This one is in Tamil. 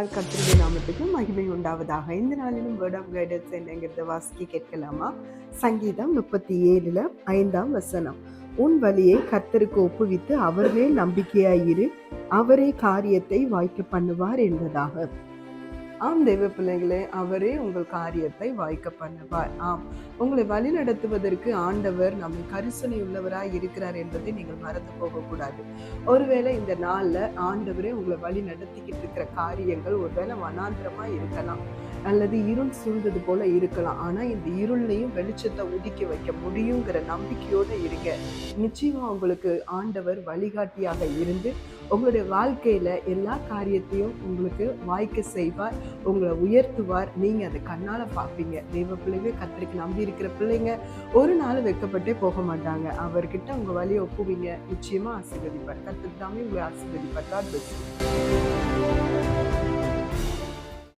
கர்த்தருடைய நாமத்துக்கு மகிமை உண்டாவதாக. இந்த நாளிலும் வேர்ட் ஆஃப் கைடன்ஸ் என்னங்கிறத வாசிக்க கேட்கலாமா? சங்கீதம் 37:5 உன் வழியை கர்த்தருக்கு ஒப்புவித்து அவர் மேல் நம்பிக்கையாயிரு, அவரே காரியத்தை வாய்க்க பண்ணுவார் என்பதாக. ஆம் தெய்வ பிள்ளைகளே, அவரே உங்கள் காரியத்தை வாய்க்க பண்ணுவார். ஆம், உங்களை வழி நடத்துவதற்கு ஆண்டவர் நம்மை கரிசனை உள்ளவராய் இருக்கிறார் என்பதை நீங்கள் மறந்து போகக்கூடாது. ஒருவேளை இந்த நாள்ல ஆண்டவரே உங்களை வழி நடத்திக்கிட்டு இருக்கிற காரியங்கள் ஒருவேளை வனாந்திரமா இருக்கலாம், அல்லது இருள் சூழ்ந்தது போல இருக்கலாம். ஆனா இந்த இருளையும் வெளிச்சத்தை ஒதுக்கி வைக்க முடியுங்கிற நம்பிக்கையோட இருங்க. நிச்சயமா உங்களுக்கு ஆண்டவர் வழிகாட்டியாக இருந்து உங்களுடைய வாழ்க்கையில எல்லா காரியத்தையும் உங்களுக்கு வாய்க்க செய்வார், உங்களை உயர்த்துவார். நீங்க அதை கண்ணால பார்ப்பீங்க. தெய்வ பிள்ளைங்க, கர்த்தருக்கு நம்பி இருக்கிற பிள்ளைங்க ஒரு நாள் வெட்கப்பட்டே போக மாட்டாங்க. அவர்கிட்ட உங்க வழியை ஒப்புவீங்க, நிச்சயமா ஆசீர்வதிப்பார். கர்த்தர் தாமே உங்களை ஆசீர்வதிப்பார். God bless you.